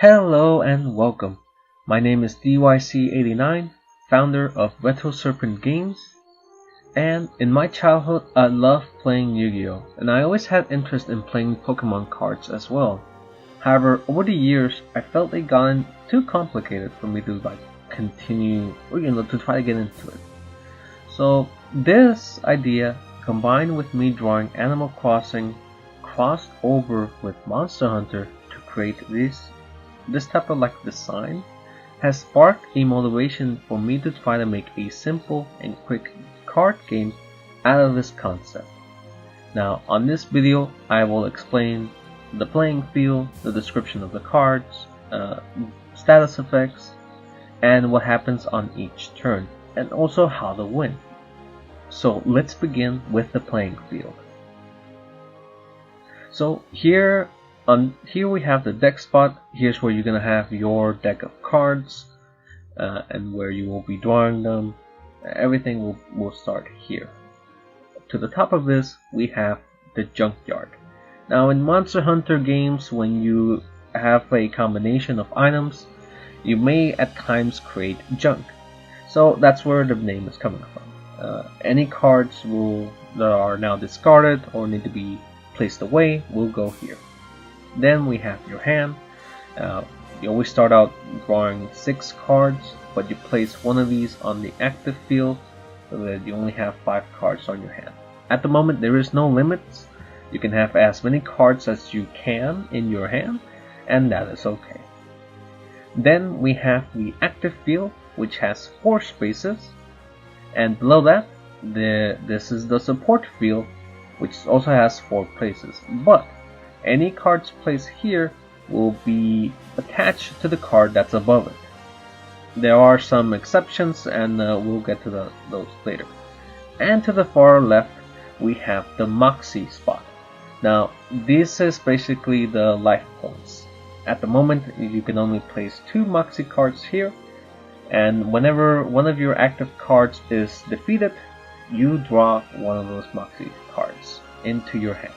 Hello and welcome. My name is DYC89, founder of Retro Serpent Games, and in my childhood I loved playing Yu-Gi-Oh! And I always had interest in playing Pokemon cards as well. However, over the years I felt they gotten too complicated for me to continue or to try to get into it. So this idea, combined with me drawing Animal Crossing crossed over with Monster Hunter to create this type of design, has sparked a motivation for me to try to make a simple and quick card game out of this concept. Now on this video I will explain the playing field, the description of the cards, status effects, and what happens on each turn, and also how to win. So let's begin with the playing field. So here we have the deck spot. Here's where you're gonna have your deck of cards and where you will be drawing them. Everything will start here. To the top of this we have the junkyard. Now in Monster Hunter games, when you have a combination of items, you may at times create junk. So that's where the name is coming from. Any cards that are now discarded or need to be placed away will go here. Then we have your hand. You always start out drawing 6 cards, but you place one of these on the active field so that you only have 5 cards on your hand. At the moment there is no limits. You can have as many cards as you can in your hand, and that is okay. Then we have the active field, which has 4 spaces, and below that this is the support field, which also has 4 places, but any cards placed here will be attached to the card that's above it. There are some exceptions, and we'll get to those later. And to the far left we have the Moxie spot. Now this is basically the life points. At the moment you can only place 2 Moxie cards here, and whenever one of your active cards is defeated, you draw one of those Moxie cards into your hand.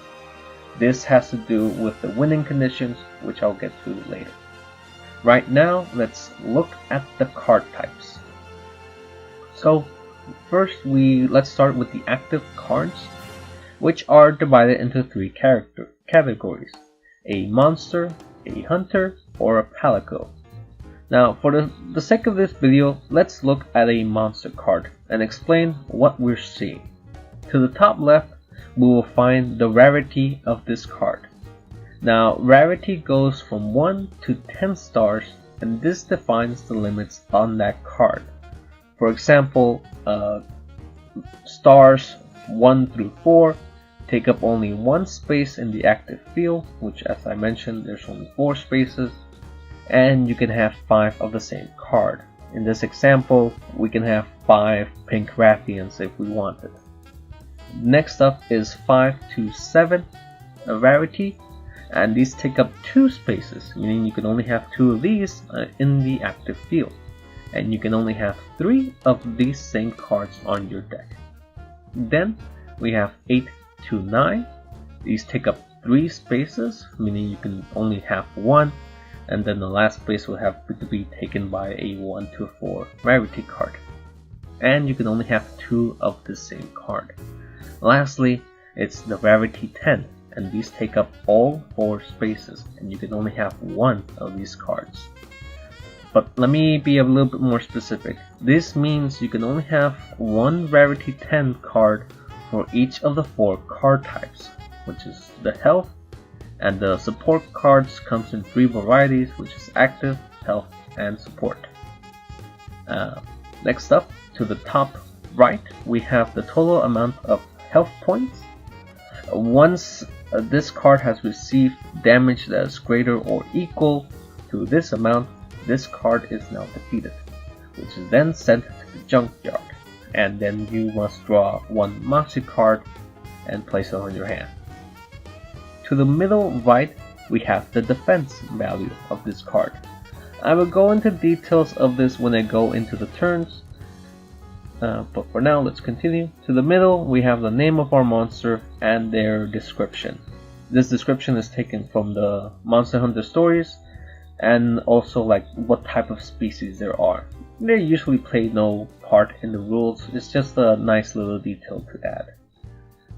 This has to do with the winning conditions, which I'll get to later. Right now let's look at the card types. So first let's start with the active cards, which are divided into 3 categories: a monster, a hunter, or a palico. Now for the sake of this video, let's look at a monster card and explain what we're seeing. To the top left we will find the rarity of this card. Now rarity goes from 1 to 10 stars, and this defines the limits on that card. For example, stars 1 through 4 take up only 1 space in the active field, which, as I mentioned, there's only 4 spaces, and you can have 5 of the same card. In this example we can have 5 pink Rathians if we wanted. Next up is 5 to 7 rarity, and these take up 2 spaces, meaning you can only have 2 of these in the active field, and you can only have 3 of these same cards on your deck. Then we have 8 to 9. These take up 3 spaces, meaning you can only have 1, and then the last space will have to be taken by a 1 to 4 rarity card, and you can only have 2 of the same card. Lastly, it's the rarity 10, and these take up all 4 spaces, and you can only have 1 of these cards. But let me be a little bit more specific. This means you can only have 1 rarity 10 card for each of the 4 card types, which is the health, and the support cards comes in 3 varieties, which is active, health, and support. Next up, to the top right, we have the total amount of health points. Once this card has received damage that is greater or equal to this amount, this card is now defeated, which is then sent to the junkyard, and then you must draw 1 Moxie card and place it on your hand. To the middle right we have the defense value of this card. I will go into details of this when I go into the turns, but for now let's continue. To the middle we have the name of our monster and their description. This description is taken from the Monster Hunter stories, and also like what type of species there are. They usually play no part in the rules, it's just a nice little detail to add.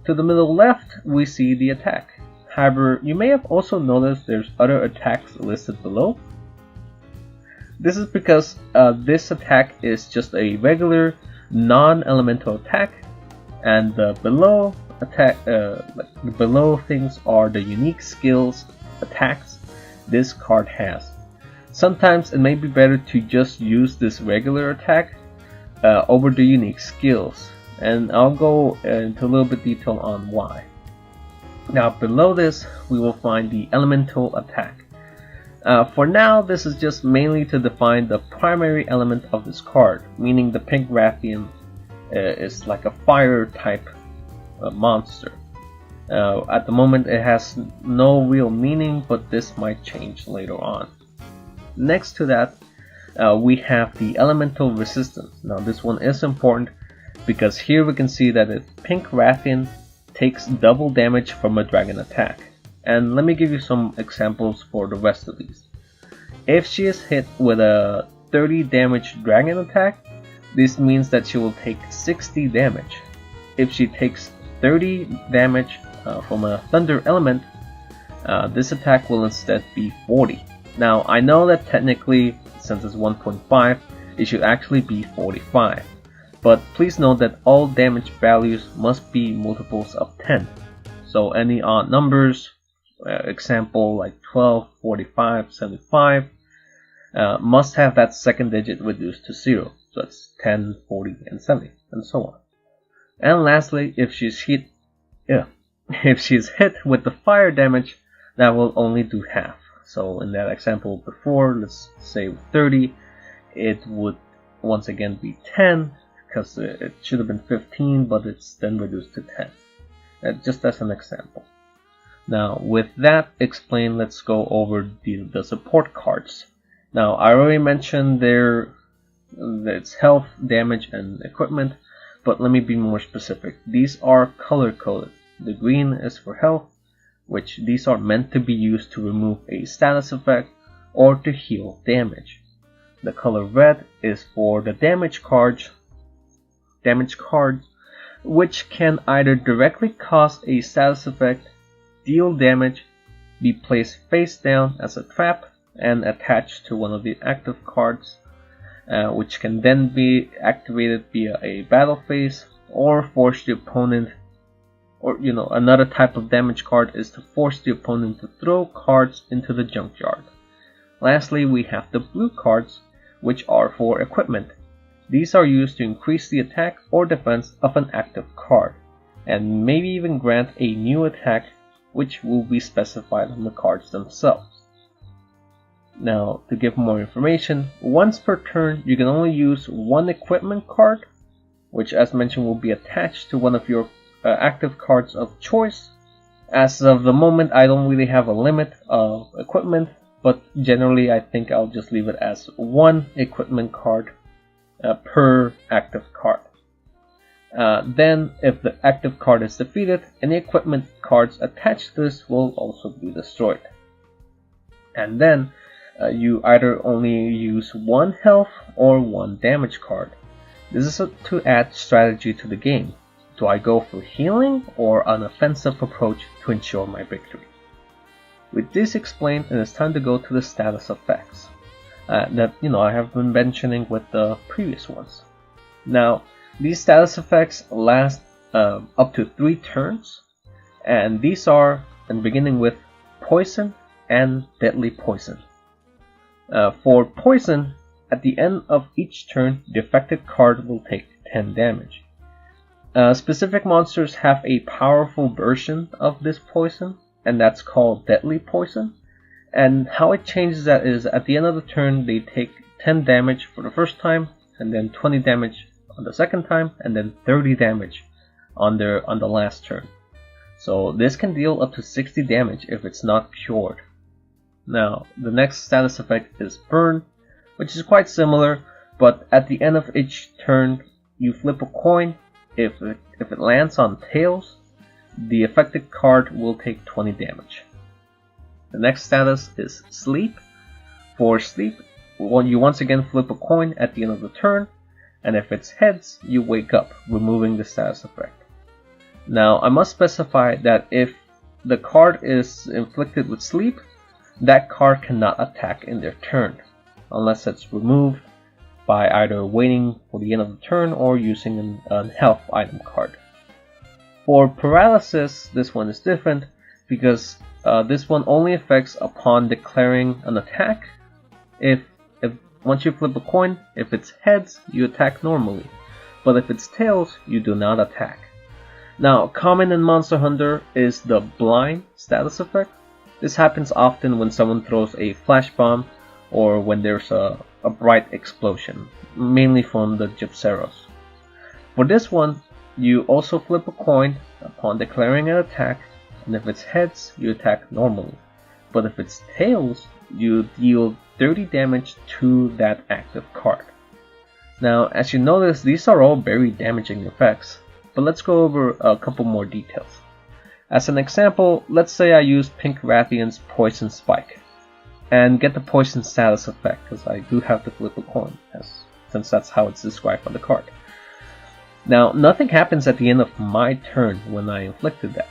To the middle left, we see the attack. However, you may have also noticed there's other attacks listed below. This is because this attack is just a regular non-elemental attack, and the below things are the unique skills attacks this card has. Sometimes it may be better to just use this regular attack over the unique skills, and I'll go into a little bit detail on why. Now below this we will find the elemental attack. For now, this is just mainly to define the primary element of this card, meaning the pink Rathian is like a fire type monster. At the moment it has no real meaning, but this might change later on. Next to that, we have the elemental resistance. Now this one is important because here we can see that the pink Rathian takes double damage from a dragon attack. And let me give you some examples for the rest of these. If she is hit with a 30 damage dragon attack, this means that she will take 60 damage. If she takes 30 damage from a thunder element, this attack will instead be 40. Now I know that technically, since it's 1.5, it should actually be 45. But please note that all damage values must be multiples of 10. So any odd numbers, example like 12, 45, 75, must have that second digit reduced to 0. So that's 10, 40, and 70, and so on. And lastly, if she's hit with the fire damage, that will only do half. So in that example before, let's say 30, it would once again be 10, because it should have been 15, but it's then reduced to 10. Just as an example. Now with that explained, let's go over the support cards. Now I already mentioned its health, damage, and equipment, but let me be more specific. These are color coded. The green is for health, which these are meant to be used to remove a status effect or to heal damage. The color red is for the damage cards, which can either directly cause a status effect, deal damage, be placed face down as a trap, and attached to one of the active cards, which can then be activated via a battle phase or force the opponent, or another type of damage card is to force the opponent to throw cards into the junkyard. Lastly, we have the blue cards, which are for equipment. These are used to increase the attack or defense of an active card, and maybe even grant a new attack, which will be specified on the cards themselves. Now, to give more information, once per turn you can only use one equipment card, which as mentioned will be attached to one of your active cards of choice. As of the moment, I don't really have a limit of equipment, but generally I think I'll just leave it as one equipment card per active card. Then, if the active card is defeated, any equipment cards attached to this will also be destroyed. And then, you either only use one health or one damage card. This is to add strategy to the game. Do I go for healing or an offensive approach to ensure my victory? With this explained, it is time to go to the status effects that I have been mentioning with the previous ones. Now, these status effects last up to 3 turns, and these are, beginning with poison and deadly poison. For poison, at the end of each turn, the affected card will take 10 damage. Specific monsters have a powerful version of this poison, and that's called deadly poison. And how it changes that is, at the end of the turn, they take 10 damage for the first time, and then 20 damage on the second time, and then 30 damage on the last turn. So this can deal up to 60 damage if it's not cured. Now, the next status effect is burn, which is quite similar, but at the end of each turn, you flip a coin. If it lands on tails, the affected card will take 20 damage. The next status is sleep, For sleep, you once again flip a coin at the end of the turn, and if it's heads, you wake up, removing the status effect. Now, I must specify that if the card is inflicted with sleep, that card cannot attack in their turn, unless it's removed by either waiting for the end of the turn or using a health item card. For paralysis, this one is different because this one only affects upon declaring an attack. If once you flip a coin, if it's heads, you attack normally, but if it's tails, you do not attack. Now, common in Monster Hunter is the blind status effect. This happens often when someone throws a flash bomb or when there's a bright explosion, mainly from the Gypceros. For this one, you also flip a coin upon declaring an attack, and if it's heads, you attack normally. But if it's tails, you deal 30 damage to that active card. Now, as you notice, these are all very damaging effects, but let's go over a couple more details. As an example, let's say I use Pink Rathian's Poison Spike and get the poison status effect, because I do have to flip a coin, since that's how it's described on the card. Now, nothing happens at the end of my turn when I inflicted that.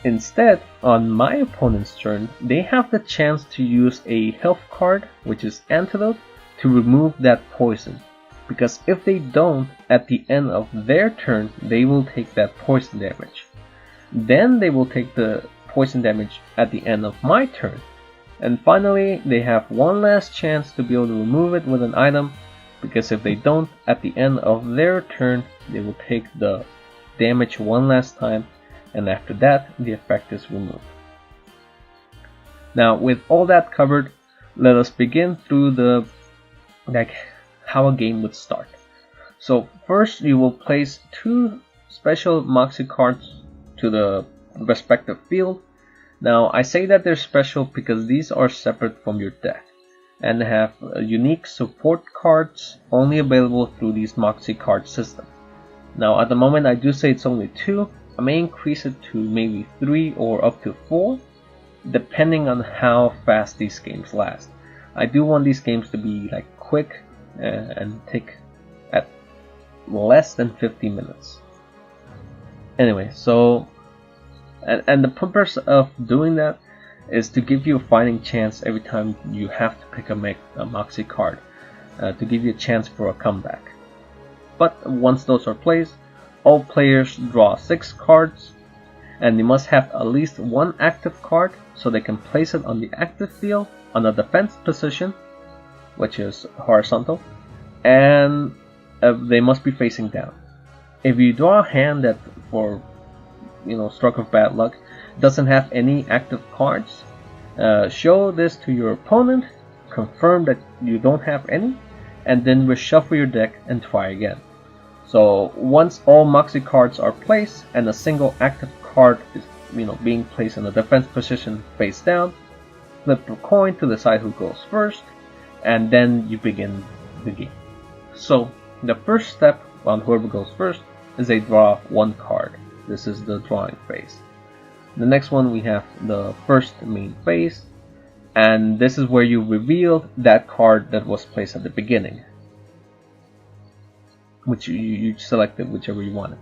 Instead, on my opponent's turn, they have the chance to use a health card, which is Antidote, to remove that poison. Because if they don't, at the end of their turn, they will take that poison damage. Then they will take the poison damage at the end of my turn. And finally, they have one last chance to be able to remove it with an item, because if they don't, at the end of their turn, they will take the damage one last time, and after that, the effect is removed. Now, with all that covered, let us begin through how a game would start. So first, you will place 2 special Moxie cards to the respective field. Now, I say that they're special because these are separate from your deck and have unique support cards only available through these Moxie card system. Now, at the moment, I do say it's only 2. I may increase it to maybe 3 or up to 4, depending on how fast these games last. I do want these games to be quick and take at less than 50 minutes. Anyway, so and the purpose of doing that is to give you a fighting chance every time you have to pick a Moxie card, to give you a chance for a comeback. But once those are placed, all players draw 6 cards, and they must have at least 1 active card so they can place it on the active field on a defense position, which is horizontal, and they must be facing down. If you draw a hand that, for stroke of bad luck, doesn't have any active cards, show this to your opponent, confirm that you don't have any, and then reshuffle your deck and try again. So once all Moxie cards are placed and a single active card is being placed in a defense position face down, flip a coin to decide who goes first, and then you begin the game. So the first step on whoever goes first is they draw 1 card. This is the drawing phase. The next one, we have the first main phase, and this is where you reveal that card that was placed at the beginning, which you selected whichever you wanted.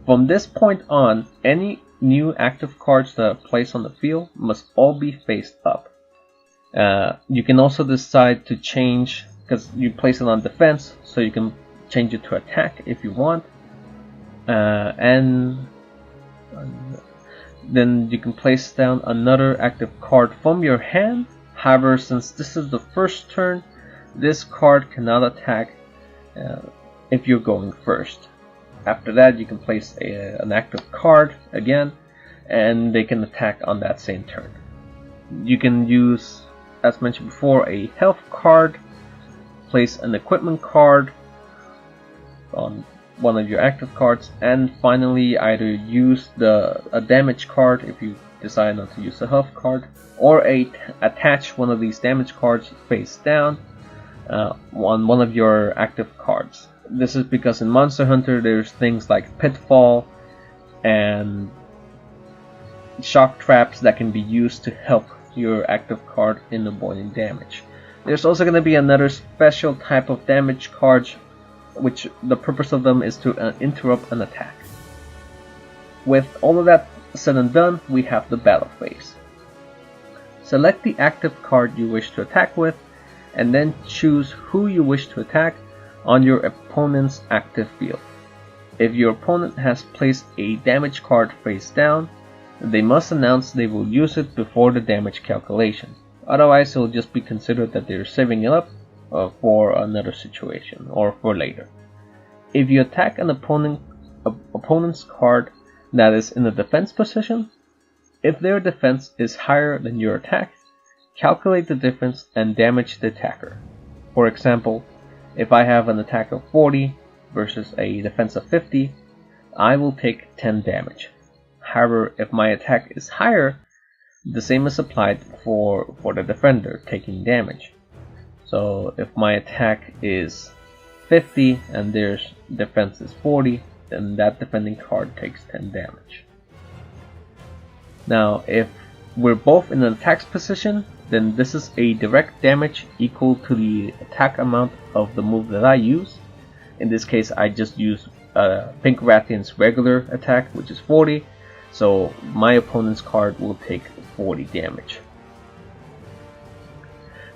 From this point on, any new active cards that are placed on the field must all be faced up. You can also decide to change, because you place it on defense, so you can change it to attack if you want, and then you can place down another active card from your hand. However, since this is the first turn, this card cannot attack if you're going first. After that, you can place an active card again, and they can attack on that same turn. You can use, as mentioned before, a health card, place an equipment card on one of your active cards, and finally either use a damage card if you decide not to use a health card, or attach one of these damage cards face down on one of your active cards. This is because in Monster Hunter there's things like Pitfall and shock traps that can be used to help your active card in avoiding damage. There's also going to be another special type of damage cards, which the purpose of them is to interrupt an attack. With all of that said and done, we have the battle phase. Select the active card you wish to attack with, and then choose who you wish to attack on your opponent's active field. If your opponent has placed a damage card face down, they must announce they will use it before the damage calculation. Otherwise, it will just be considered that they're saving it up for another situation or for later. If you attack an opponent's card that is in the defense position, if their defense is higher than your attack, calculate the difference and damage the attacker. For example, if I have an attack of 40 versus a defense of 50, I will take 10 damage. However, if my attack is higher, the same is applied for the defender taking damage. So if my attack is 50 and their defense is 40, then that defending card takes 10 damage. Now, if we're both in an attack position, then this is a direct damage equal to the attack amount of the move that I use. In this case, I just use Pink Rathian's regular attack, which is 40, so my opponent's card will take 40 damage.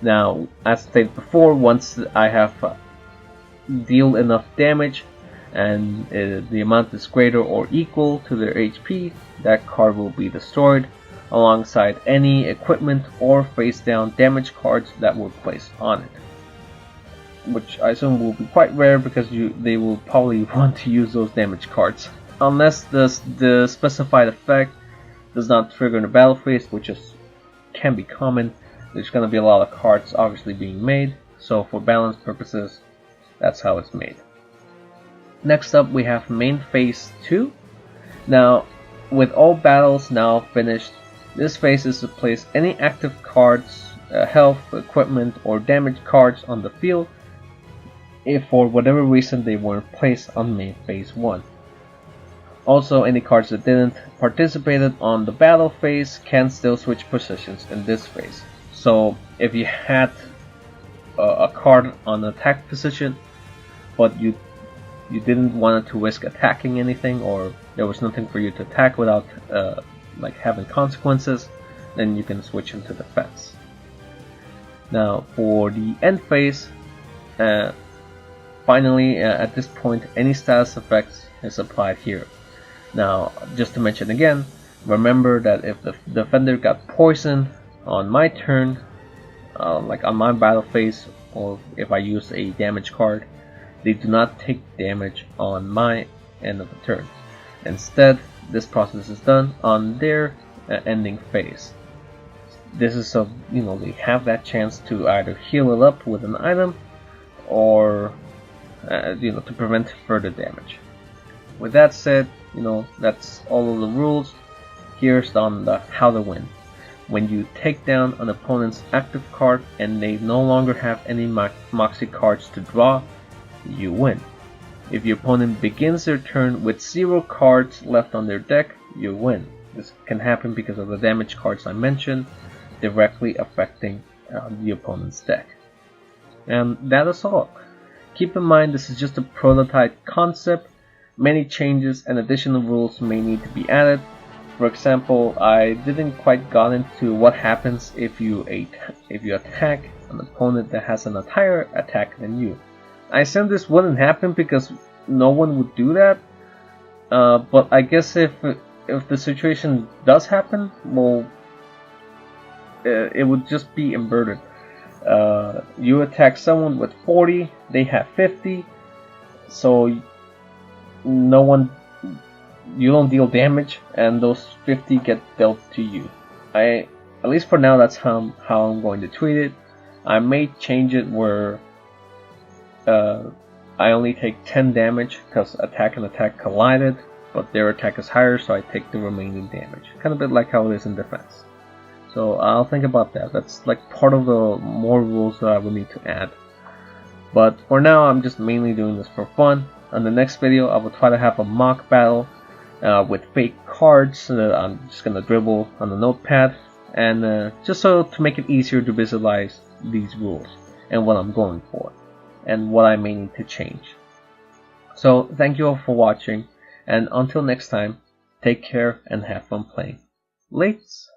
Now, as stated before, once I have dealt enough damage and the amount is greater or equal to their HP, that card will be destroyed alongside any equipment or face down damage cards that were placed on it, which I assume will be quite rare because they will probably want to use those damage cards unless the specified effect does not trigger in the battle phase, which can be common. There's going to be a lot of cards obviously being made, so for balance purposes, that's how it's made. Next up, we have main phase 2. Now, with all battles now finished, this phase is to place any active cards, health, equipment, or damage cards on the field if for whatever reason they weren't placed on main phase 1. Also, any cards that didn't participate on the battle phase can still switch positions in this phase. So if you had a card on attack position, but you didn't want to risk attacking anything, or there was nothing for you to attack without like having consequences, then you can switch into defense. Now for the end phase, finally at this point any status effects is applied here. Now just to mention again, remember that if the defender got poisoned on my turn, like on my battle phase, or if I use a damage card, they do not take damage on my end of the turn. Instead, this process is done on their ending phase. This is so they have that chance to either heal it up with an item, or to prevent further damage. With that said, that's all of the rules. Here's on how to win. When you take down an opponent's active card and they no longer have any Moxie cards to draw, you win. If your opponent begins their turn with 0 cards left on their deck, you win. This can happen because of the damage cards I mentioned directly affecting the opponent's deck. And that is all. Keep in mind this is just a prototype concept. Many changes and additional rules may need to be added. For example, I didn't quite got into what happens if you attack an opponent that has an higher attack than you. I assume this wouldn't happen because no one would do that. But I guess if the situation does happen, well, it would just be inverted. You attack someone with 40, they have 50, so you don't deal damage, and those 50 get dealt to you. At least for now, that's how I'm going to treat it. I may change it where I only take 10 damage because attack and attack collided, but their attack is higher, so I take the remaining damage. Kind of a bit like how it is in defense. So I'll think about that. That's like part of the more rules that I will need to add. But for now, I'm just mainly doing this for fun. On the next video, I will try to have a mock battle with fake cards that I'm just gonna dribble on the notepad, and just so to make it easier to visualize these rules and what I'm going for and what I may need to change. So thank you all for watching, and until next time, take care and have fun playing. Lates!